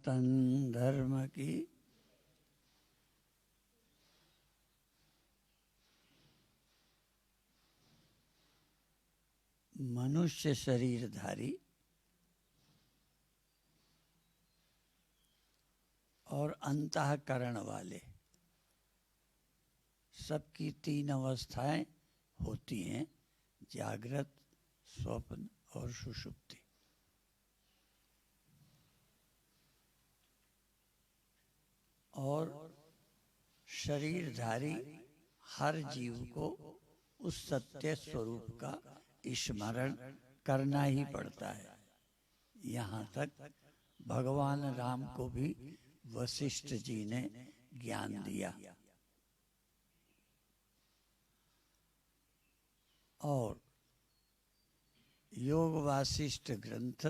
सनातन धर्म की मनुष्य शरीरधारी और अंतःकरण वाले सबकी तीन अवस्थाएं होती हैं, जागृत, स्वप्न और सुषुप्ति। और शरीरधारी हर जीव को उस सत्य स्वरूप का स्मरण करना ही पड़ता है। यहाँ तक भगवान राम को भी वशिष्ठ जी ने ज्ञान दिया। और योग वासिष्ठ ग्रंथ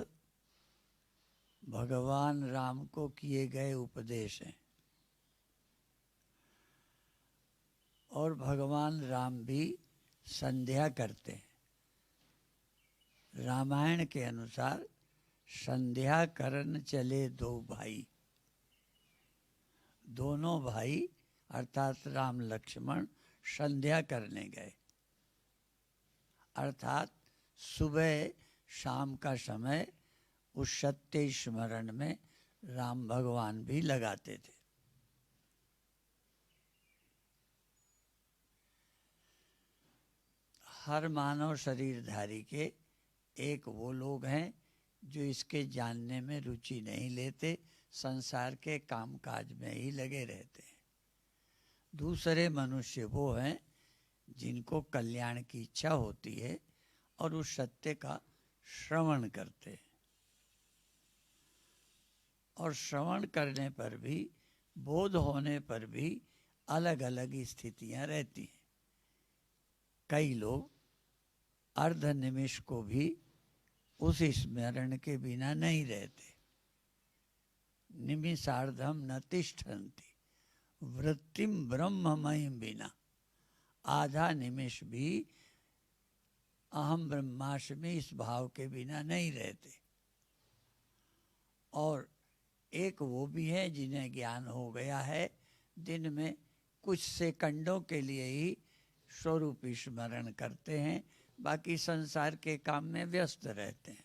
भगवान राम को किए गए उपदेश हैं। और भगवान राम भी संध्या करते हैं। रामायण के अनुसार संध्या करन चले दो भाई। दोनों भाई अर्थात राम लक्ष्मण संध्या करने गए। अर्थात सुबह शाम का समय उस सत्य स्मरण में राम भगवान भी लगाते थे। हर मानव शरीरधारी के एक वो लोग हैं जो इसके जानने में रुचि नहीं लेते, संसार के कामकाज में ही लगे रहते हैं। दूसरे मनुष्य वो हैं जिनको कल्याण की इच्छा होती है और उस सत्य का श्रवण करते हैं। और श्रवण करने पर भी, बोध होने पर भी अलग अलग स्थितियां रहती हैं। कई लोग अर्ध निमिष को भी उस स्मरण के बिना नहीं रहते। निमिषार्धम न तिष्ठन्ति वृत्तिम ब्रह्ममयीं बिना। आधा निमिष भी अहम ब्रह्मास्मि इस भाव के बिना नहीं रहते। और एक वो भी है जिन्हें ज्ञान हो गया है, दिन में कुछ सेकंडों के लिए ही स्वरूप स्मरण करते हैं, बाकी संसार के काम में व्यस्त रहते हैं।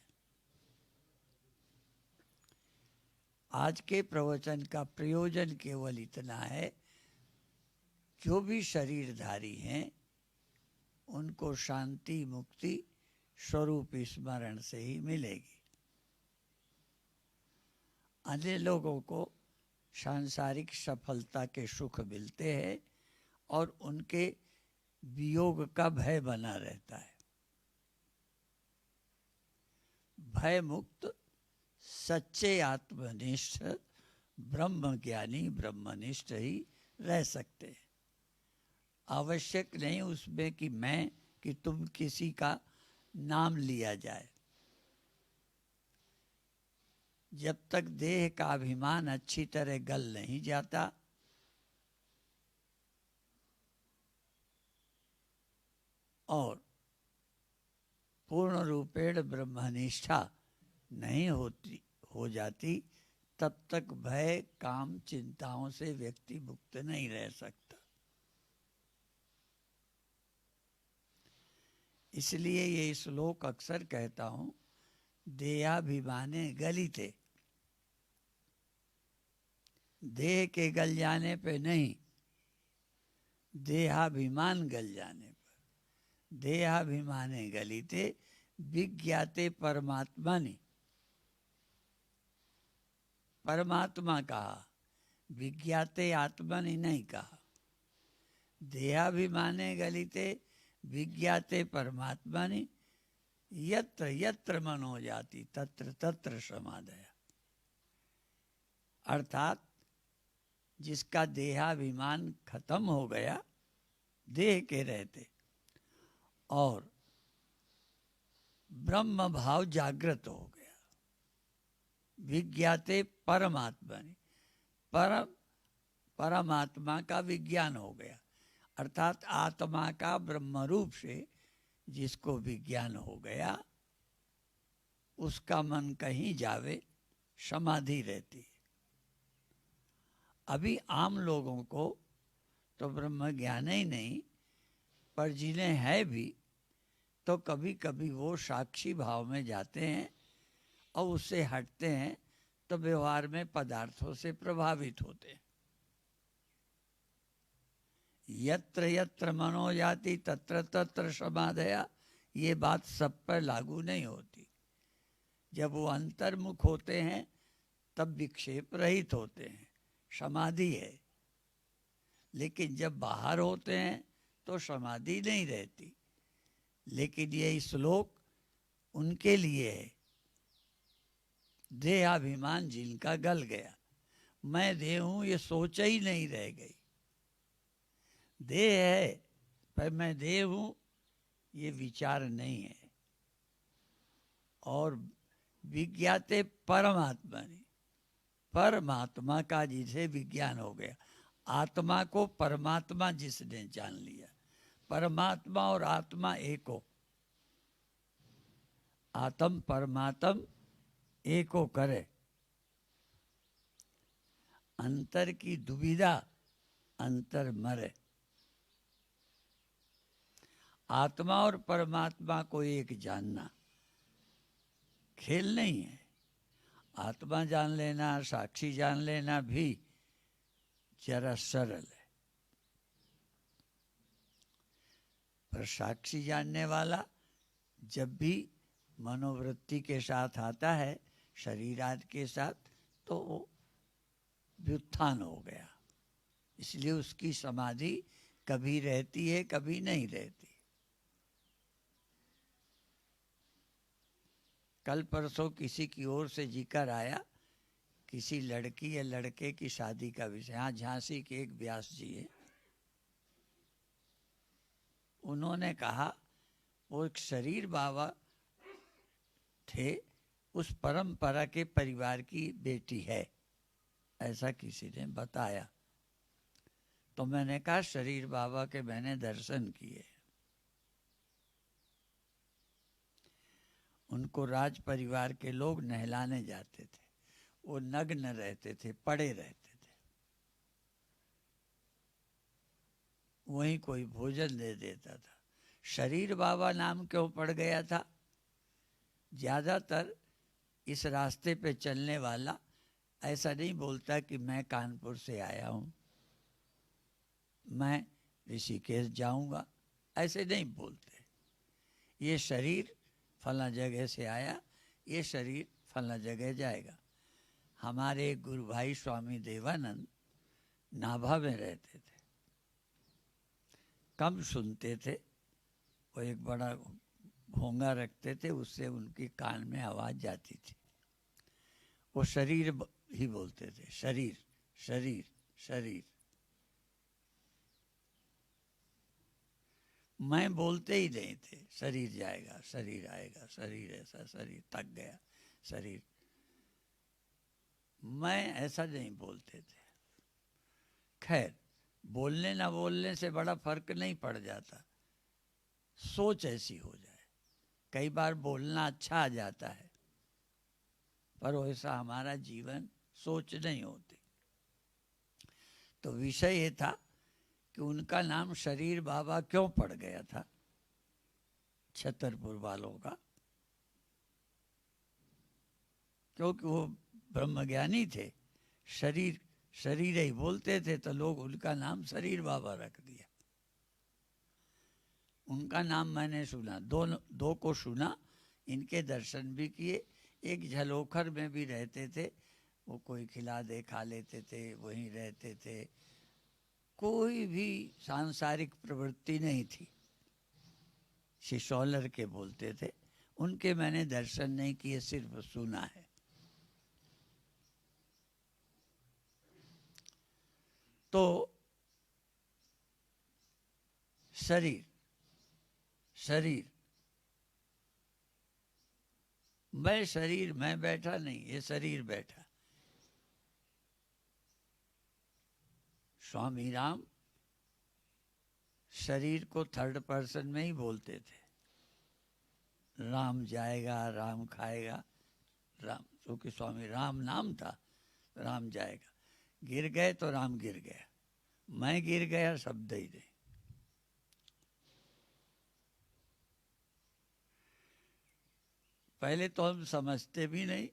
आज के प्रवचन का प्रयोजन केवल इतना है, जो भी शरीरधारी हैं उनको शांति मुक्ति स्वरूप स्मरण से ही मिलेगी। अन्य लोगों को सांसारिक सफलता के सुख मिलते हैं और उनके वियोग का भय बना रहता है। भय मुक्त सच्चे आत्मनिष्ठ ब्रह्मज्ञानी ब्रह्मनिष्ठ ही रह सकते हैं। आवश्यक नहीं उसमें कि मैं कि तुम किसी का नाम लिया जाए। जब तक देह का अभिमान अच्छी तरह गल नहीं जाता, और पूर्ण रूपेण ब्रह्मनिष्ठा नहीं हो जाती, तब तक भय काम चिंताओं से व्यक्ति मुक्त नहीं रह सकता। इसलिए ये श्लोक अक्सर कहता हूँ, देहाभिमाने गलिते। देह के गल जाने पे नहीं, देहाभिमान गल जाने पर। देहाभिमाने गलिते विज्ञाते परमात्मनि। परमात्मा कहा, विज्ञाते आत्मनि नहीं कहा। देहाभिमाने गलिते विज्ञाते परमात्मनि यत्र यत्र मनो जाति तत्र तत्र समाधया। अर्थात जिसका देहाभिमान खत्म हो गया देह के रहते, और ब्रह्म भाव जागृत हो गया, विज्ञाते परमात्मनि, परमात्मा का विज्ञान हो गया। अर्थात आत्मा का ब्रह्म रूप से जिसको विज्ञान हो गया, उसका मन कहीं जावे समाधि रहती है। अभी आम लोगों को तो ब्रह्म ज्ञान ही नहीं, पर जिन्हें है भी तो कभी कभी वो साक्षी भाव में जाते हैं और उससे हटते हैं तो व्यवहार में पदार्थों से प्रभावित होते हैं। यत्र यत्र मनो जाति तत्र तत्र समाधया, ये बात सब पर लागू नहीं होती। जब वो अंतर्मुख होते हैं तब विक्षेप रहित होते हैं, समाधि है। लेकिन जब बाहर होते हैं तो समाधि नहीं रहती। लेकिन ये श्लोक उनके लिए है, देहाभिमान जिनका गल गया। मैं देह हूं ये सोच ही नहीं रह गई। देह है पर मैं देह हूं ये विचार नहीं है। और विज्ञाते परमात्मा ने, परमात्मा का जिसे विज्ञान हो गया, आत्मा को परमात्मा जिसने जान लिया, परमात्मा और आत्मा एको, आत्म परमात्म एको करे, अंतर की दुविधा अंतर मरे। आत्मा और परमात्मा को एक जानना खेल नहीं है। आत्मा जान लेना, साक्षी जान लेना भी जरा सरल है, पर साक्षी जानने वाला जब भी मनोवृत्ति के साथ आता है, शरीर आदि के साथ, तो वो व्युत्थान हो गया। इसलिए उसकी समाधि कभी रहती है कभी नहीं रहती। कल परसों किसी की ओर से जिक्र आया किसी लड़की या लड़के की शादी का विषय। हाँ, झांसी के एक व्यास जी है, उन्होंने कहा वो एक शरीर बाबा थे, उस परंपरा के परिवार की बेटी है, ऐसा किसी ने बताया। तो मैंने कहा शरीर बाबा के मैंने दर्शन किए। उनको राज परिवार के लोग नहलाने जाते थे, वो नग्न रहते थे, पड़े रहते थे, वहीं कोई भोजन दे देता था। शरीर बाबा नाम क्यों पड़ गया था? ज़्यादातर इस रास्ते पे चलने वाला ऐसा नहीं बोलता कि मैं कानपुर से आया हूँ, मैं ऋषिकेश जाऊँगा, ऐसे नहीं बोलते। ये शरीर फला जगह से आया, ये शरीर फला जगह जाएगा। हमारे गुरु भाई स्वामी देवानंद नाभा में रहते थे, कम सुनते थे, वो एक बड़ा भोंगा रखते थे, उससे उनकी कान में आवाज़ जाती थी। वो शरीर ही बोलते थे, शरीर शरीर शरीर। मैं बोलते ही नहीं थे, शरीर जाएगा शरीर आएगा, शरीर ऐसा, शरीर थक गया, शरीर। मैं ऐसा नहीं बोलते थे। खैर, बोलने ना बोलने से बड़ा फर्क नहीं पड़ जाता, सोच ऐसी हो जाए। कई बार बोलना अच्छा आ जाता है, पर वैसा हमारा जीवन सोच नहीं होती। तो विषय ये था कि उनका नाम शरीर बाबा क्यों पड़ गया था छतरपुर वालों का, क्योंकि वो ब्रह्मज्ञानी थे, शरीर शरीर ही बोलते थे, तो लोग उनका नाम शरीर बाबा रख दिया। उनका नाम मैंने सुना, दो को सुना, इनके दर्शन भी किए। एक झलोखर में भी रहते थे, वो कोई खिला दे खा लेते थे, वहीं रहते थे, कोई भी सांसारिक प्रवृत्ति नहीं थी। शिशौलर के बोलते थे, उनके मैंने दर्शन नहीं किए, सिर्फ सुना है। तो शरीर शरीर, मैं शरीर, मैं बैठा नहीं, ये शरीर बैठा। स्वामी राम शरीर को थर्ड पर्सन में ही बोलते थे। राम जाएगा, राम खाएगा, राम, क्योंकि स्वामी राम नाम था, राम जाएगा। गिर गए तो राम गिर गया, मैं गिर गया शब्द ही नहीं। पहले तो हम समझते भी नहीं,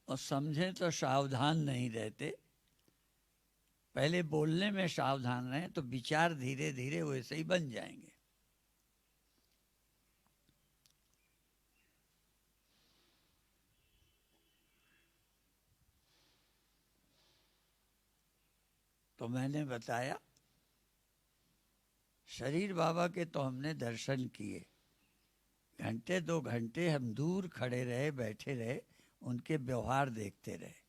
और समझें तो सावधान नहीं रहते। पहले बोलने में सावधान रहें तो विचार धीरे धीरे वैसे ही बन जाएंगे। तो मैंने बताया शरीर बाबा के तो हमने दर्शन किए, घंटे 2 घंटे हम दूर खड़े रहे, बैठे रहे, उनके व्यवहार देखते रहे,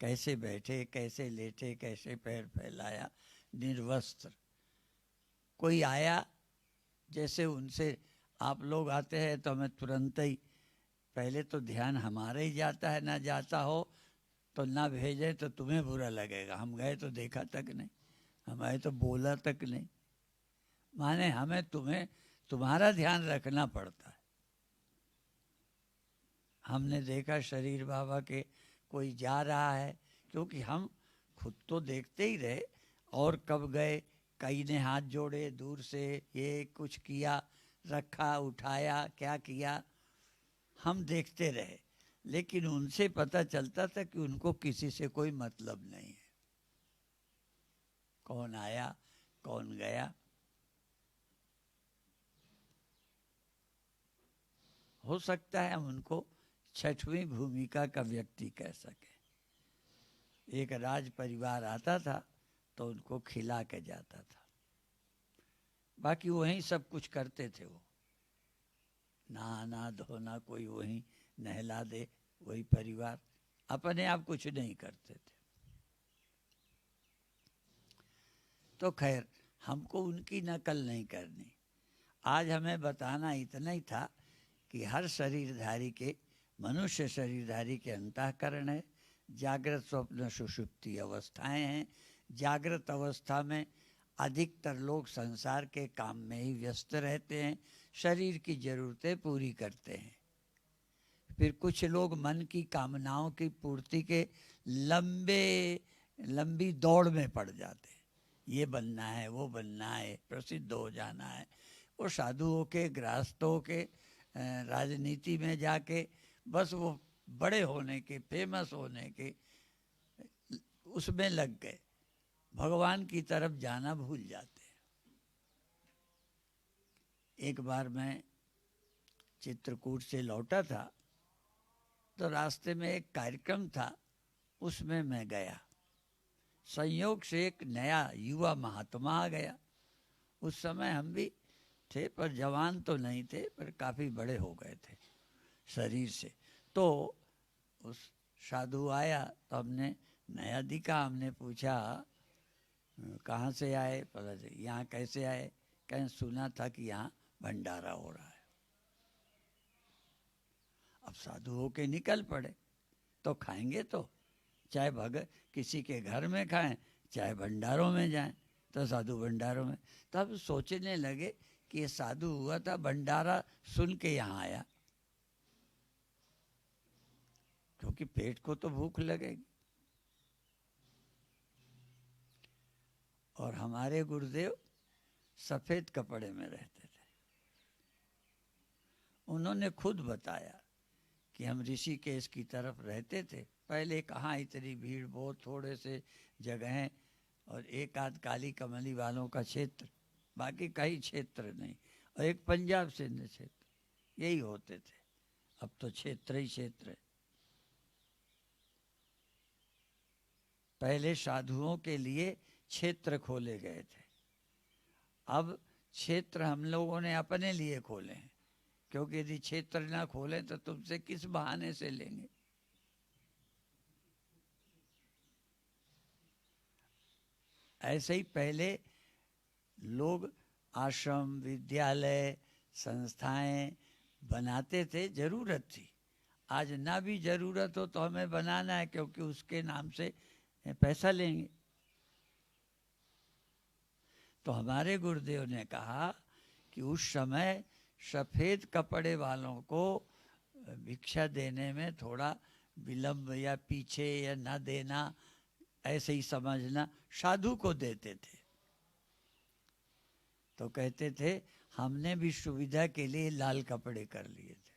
कैसे बैठे, कैसे लेटे, कैसे पैर फैलाया, निर्वस्त्र। कोई आया, जैसे उनसे आप लोग आते हैं तो हमें तुरंत ही पहले तो ध्यान हमारा ही जाता है, ना जाता हो तो ना भेजे तो तुम्हें बुरा लगेगा। हम गए तो देखा तक नहीं, हम आए तो बोला तक नहीं, माने हमें तुम्हें तुम्हारा ध्यान रखना पड़ता है। हमने देखा शरीर बाबा के कोई जा रहा है, क्योंकि हम खुद तो देखते ही रहे, और कब गए, कई ने हाथ जोड़े दूर से, ये कुछ किया, रखा, उठाया, क्या किया, हम देखते रहे। लेकिन उनसे पता चलता था कि उनको किसी से कोई मतलब नहीं है, कौन आया कौन गया। हो सकता है हम उनको छठवीं भूमिका का व्यक्ति कह सके। एक राज परिवार आता था तो उनको खिला के जाता था, बाकी वहीं सब कुछ करते थे। वो नहाना धोना कोई वहीं नहला दे, वही परिवार, अपने आप कुछ नहीं करते थे। तो खैर हमको उनकी नकल नहीं करनी। आज हमें बताना इतना ही था कि हर शरीरधारी के, मनुष्य शरीरधारी के अंतःकरण है, जागृत स्वप्न सुषुप्ति अवस्थाएं हैं। जागृत अवस्था में अधिकतर लोग संसार के काम में ही व्यस्त रहते हैं, शरीर की ज़रूरतें पूरी करते हैं। फिर कुछ लोग मन की कामनाओं की पूर्ति के लंबी दौड़ में पड़ जाते हैं, ये बनना है, वो बनना है, प्रसिद्ध हो जाना है। वो साधुओं के, गृहस्थों के, राजनीति में जाके बस वो बड़े होने के, फेमस होने के उसमें लग गए, भगवान की तरफ जाना भूल जाते हैं। एक बार मैं चित्रकूट से लौटा था तो रास्ते में एक कार्यक्रम था, उसमें मैं गया। संयोग से एक नया युवा महात्मा आ गया। उस समय हम भी थे, पर जवान तो नहीं थे, पर काफ़ी बड़े हो गए थे शरीर से। तो उस साधु आया तो हमने नया दिखा, हमने पूछा कहाँ से आए, पता चला यहाँ कैसे आए, कहीं सुना था कि यहाँ भंडारा हो रहा है। अब साधु होके निकल पड़े, तो खाएंगे तो चाहे किसी के घर में खाएं, चाहे भंडारों में जाएं, तो साधु भंडारों में। तब सोचने लगे कि ये साधु हुआ था, भंडारा सुन के यहाँ आया, क्योंकि पेट को तो भूख लगेगी। और हमारे गुरुदेव सफ़ेद कपड़े में रहते थे। उन्होंने खुद बताया कि हम ऋषिकेश की तरफ रहते थे। पहले कहाँ इतनी भीड़, बहुत थोड़े से जगहें और एक आध काली कमली वालों का क्षेत्र, बाकी कई क्षेत्र नहीं, और एक पंजाब सिंध क्षेत्र, यही होते थे। अब तो क्षेत्र ही क्षेत्र है। पहले साधुओं के लिए क्षेत्र खोले गए थे, अब क्षेत्र हम लोगों ने अपने लिए खोले हैं, क्योंकि यदि क्षेत्र ना खोले तो तुमसे किस बहाने से लेंगे। ऐसे ही पहले लोग आश्रम, विद्यालय, संस्थाएं बनाते थे, जरूरत थी। आज ना भी जरूरत हो तो हमें बनाना है, क्योंकि उसके नाम से पैसा लेंगे। तो हमारे गुरुदेव ने कहा कि उस समय सफ़ेद कपड़े वालों को भिक्षा देने में थोड़ा विलंब या पीछे या न देना, ऐसे ही समझना साधु को देते थे। तो कहते थे हमने भी सुविधा के लिए लाल कपड़े कर लिए थे,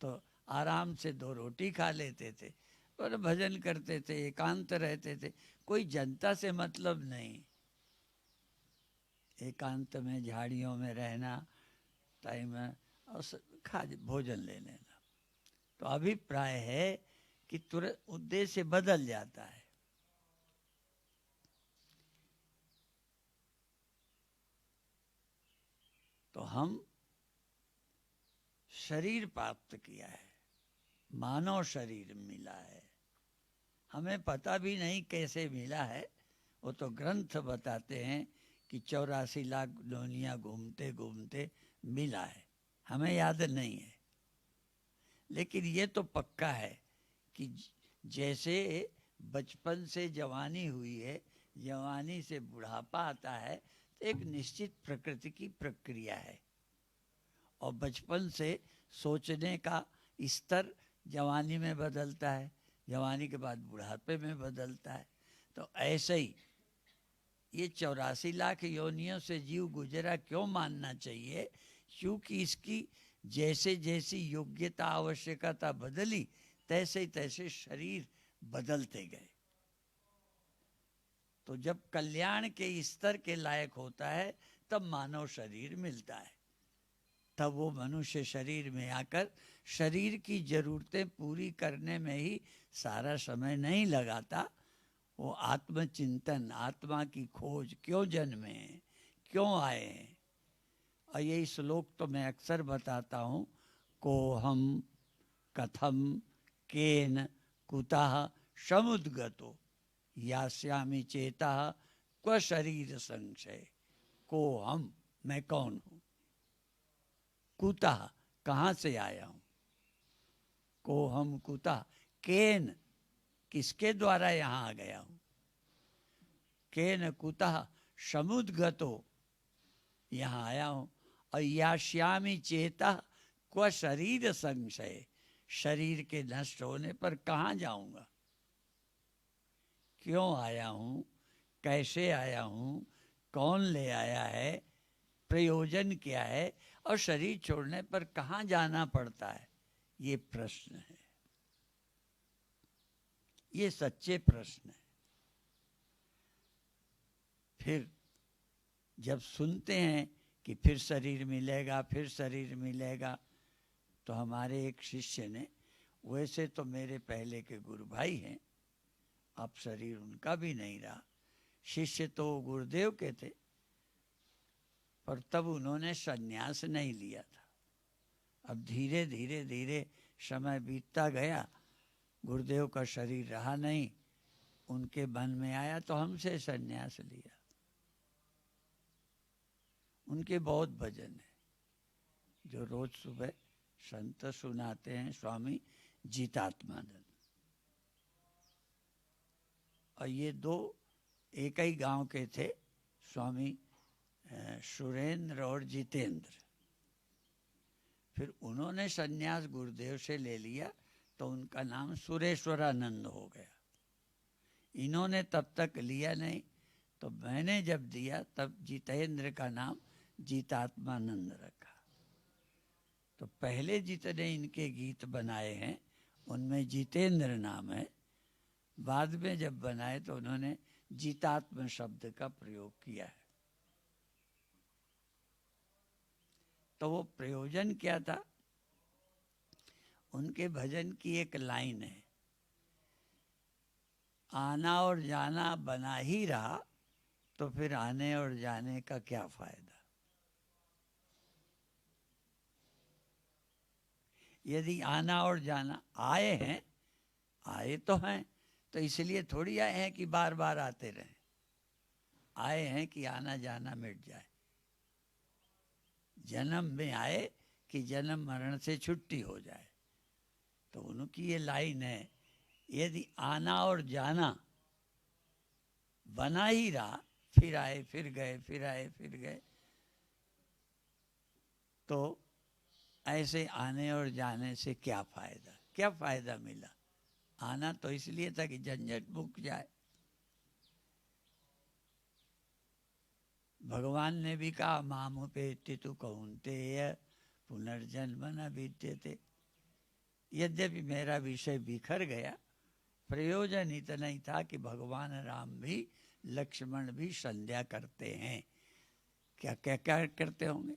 तो आराम से 2 रोटी खा लेते थे और भजन करते थे, एकांत रहते थे, कोई जनता से मतलब नहीं, एकांत में झाड़ियों में रहना, टाइम और खा भोजन ले लेना। तो अभिप्राय है कि तुरंत उद्देश्य बदल जाता है। तो हम शरीर प्राप्त किया है, मानव शरीर मिला है, हमें पता भी नहीं कैसे मिला है। वो तो ग्रंथ बताते हैं कि 84 लाख दुनिया घूमते घूमते मिला है, हमें याद नहीं है। लेकिन ये तो पक्का है कि जैसे बचपन से जवानी हुई है, जवानी से बुढ़ापा आता है, तो एक निश्चित प्रकृति की प्रक्रिया है। और बचपन से सोचने का स्तर जवानी में बदलता है, जवानी के बाद बुढ़ापे में बदलता है। तो ऐसे ही ये 84 लाख योनियों से जीव गुजरा क्यों मानना चाहिए? क्योंकि इसकी जैसे जैसी योग्यता आवश्यकता बदली, तैसे तैसे शरीर बदलते गए। तो जब कल्याण के स्तर के लायक होता है तब मानव शरीर मिलता है, तब वो मनुष्य शरीर में आकर शरीर की जरूरतें पूरी करने में ही सारा समय नहीं लगाता। वो आत्मचिंतन, आत्मा की खोज, क्यों जन्मे, क्यों आए हैं। और यही श्लोक तो मैं अक्सर बताता हूँ, कोहम कथम केन कुतः समुद्गतो यास्यामि चेता क्व शरीर संशय। कोहम, मैं कौन हूँ, कुतः, कहाँ से आया हूँ, कोहम कुतः, केन, किसके द्वारा यहाँ आ गया हूँ, केन कुतः समुद्गतो, यहाँ आया हूँ। और यास्यामि चेता क्व शरीर संशय, शरीर के नष्ट होने पर कहाँ जाऊँगा, क्यों आया हूँ, कैसे आया हूँ, कौन ले आया है, प्रयोजन क्या है, और शरीर छोड़ने पर कहाँ जाना पड़ता है, ये प्रश्न है, ये सच्चे प्रश्न है। फिर जब सुनते हैं कि फिर शरीर मिलेगा, फिर शरीर मिलेगा, तो हमारे एक शिष्य ने, वैसे तो मेरे पहले के गुरु भाई हैं, अब शरीर उनका भी नहीं रहा, शिष्य तो गुरुदेव के थे, पर तब उन्होंने संन्यास नहीं लिया था। अब धीरे धीरे धीरे समय बीतता गया, गुरुदेव का शरीर रहा नहीं, उनके मन में आया तो हमसे संन्यास लिया। उनके बहुत भजन है जो रोज सुबह संत सुनाते हैं, स्वामी जीतात्मानंद। और ये 2 एक ही गांव के थे, स्वामी सुरेंद्र और जितेंद्र। फिर उन्होंने संन्यास गुरुदेव से ले लिया तो उनका नाम सुरेश्वरानंद हो गया। इन्होंने तब तक लिया नहीं, तो मैंने जब दिया तब जितेंद्र का नाम जीतात्मानंद रखा। तो पहले जितने इनके गीत बनाए हैं उनमें जितेंद्र नाम है, बाद में जब बनाए तो उन्होंने जीतात्म शब्द का प्रयोग किया है। तो वो प्रयोजन क्या था? उनके भजन की एक लाइन है, आना और जाना बना ही रहा तो फिर आने और जाने का क्या फायदा। यदि आना और जाना, आए हैं, आए तो हैं, तो इसलिए थोड़ी आए हैं कि बार बार आते रहें, आए हैं कि आना जाना मिट जाए। जन्म में आए कि जन्म मरण से छुट्टी हो जाए। तो उनकी ये लाइन है, यदि आना और जाना बना ही रहा, फिर आए फिर गए, फिर आए फिर गए, तो ऐसे आने और जाने से क्या फायदा, क्या फायदा मिला, आना तो इसलिए था कि झंझट मुक जाए। भगवान ने भी कहा मामुपेत्ति तु कौन्तेय पुनर्जन्म न विद्यते। यद्यपि मेरा विषय बिखर गया, प्रयोजन इतना ही था कि भगवान राम भी लक्ष्मण भी संध्या करते हैं। क्या क्या क्या करते होंगे?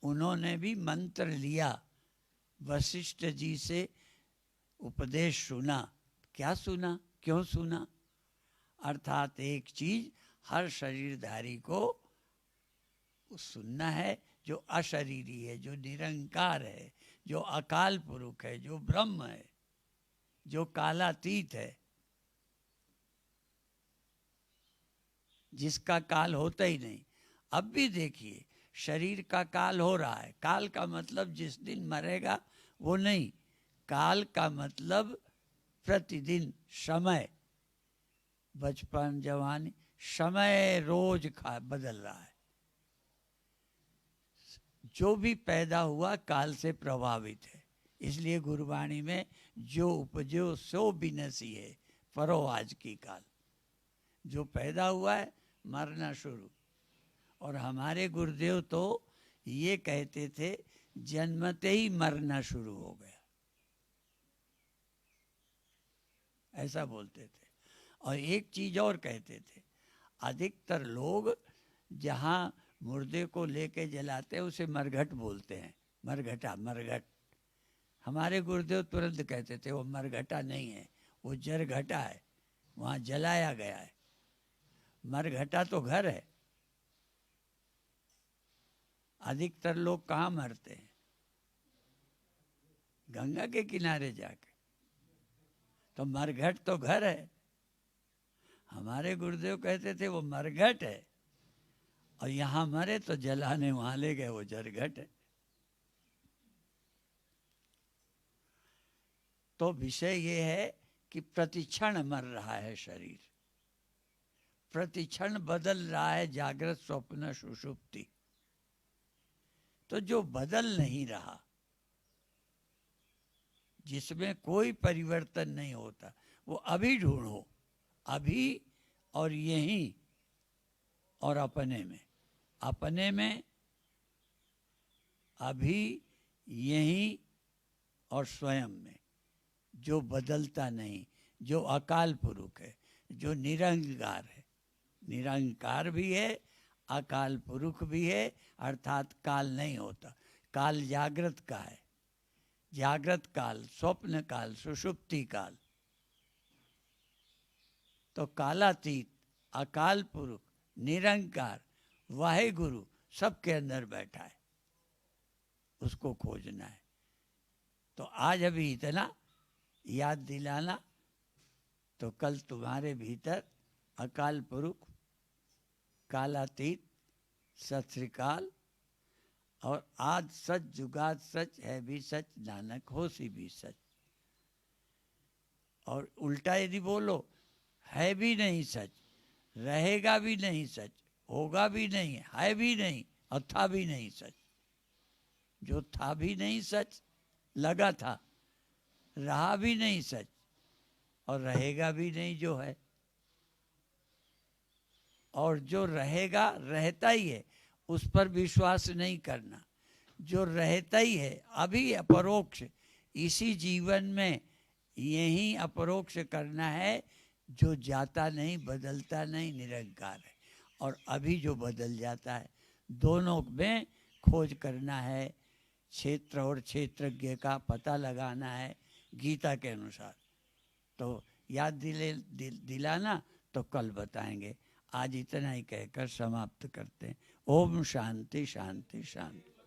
उन्होंने भी मंत्र लिया, वशिष्ठ जी से उपदेश सुना। क्या सुना, क्यों सुना? अर्थात एक चीज हर शरीरधारी को सुनना है, जो अशरीरी है, जो निरंकार है, जो अकाल पुरुष है, जो ब्रह्म है, जो कालातीत है, जिसका काल होता ही नहीं। अब भी देखिए, शरीर का काल हो रहा है। काल का मतलब जिस दिन मरेगा वो नहीं, काल का मतलब प्रतिदिन समय, बचपन जवानी, समय रोज बदल रहा है। जो भी पैदा हुआ काल से प्रभावित है। इसलिए गुरबाणी में जो उपजो सो बिनसी है, परो आज की काल। जो पैदा हुआ है मरना शुरू। और हमारे गुरुदेव तो ये कहते थे जन्मते ही मरना शुरू हो गया, ऐसा बोलते थे। और एक चीज और कहते थे, अधिकतर लोग जहाँ मुर्दे को लेके जलाते हैं उसे मरघट बोलते हैं। मरघटा, मरघट। हमारे गुरुदेव तुरंत कहते थे वो मरघटा नहीं है, वो जरघटा है, वहाँ जलाया गया है। मरघटा तो घर है। अधिकतर लोग कहाँ मरते हैं? गंगा के किनारे जाके। तो मरघट तो घर है। हमारे गुरुदेव कहते थे वो मरघट है, और यहां मरे तो जलाने वहां ले गए, वो जरघट है। तो विषय ये है कि प्रतिक्षण मर रहा है शरीर, प्रतिक्षण बदल रहा है, जागृत स्वप्न सुषुप्ति। तो जो बदल नहीं रहा, जिसमें कोई परिवर्तन नहीं होता, वो अभी ढूंढो, अभी और यहीं और अपने में। अपने में, अभी, यहीं और स्वयं में, जो बदलता नहीं, जो अकाल पुरुष है, जो निरंकार है। निरंकार भी है, अकाल पुरुष भी है, अर्थात काल नहीं होता। काल जागृत का है, जागृत काल, स्वप्न काल, सुषुप्ति काल। तो कालातीत, अकाल पुरुष, निरंकार, वाहेगुरु सबके अंदर बैठा है, उसको खोजना है। तो आज अभी इतना याद दिलाना, तो कल तुम्हारे भीतर अकाल पुरुष, कालातीत, सत श्री अकाल, और आज सच जुगाद सच है भी सच, नानक होसी भी सच। और उल्टा यदि बोलो, है भी नहीं सच, रहेगा भी नहीं सच, होगा भी नहीं, है भी नहीं, और था भी नहीं सच। जो था भी नहीं सच लगा था, रहा भी नहीं सच, और रहेगा भी नहीं जो है। और जो रहेगा रहता ही है, उस पर विश्वास नहीं करना। जो रहता ही है अभी अपरोक्ष, इसी जीवन में यही अपरोक्ष करना है, जो जाता नहीं, बदलता नहीं, निरंकार है। और अभी जो बदल जाता है, दोनों में खोज करना है, क्षेत्र और क्षेत्रज्ञ का पता लगाना है गीता के अनुसार। तो याद दिलाना, तो कल बताएंगे। आज इतना ही कहकर समाप्त करते हैं। ओम शांति शांति शांति।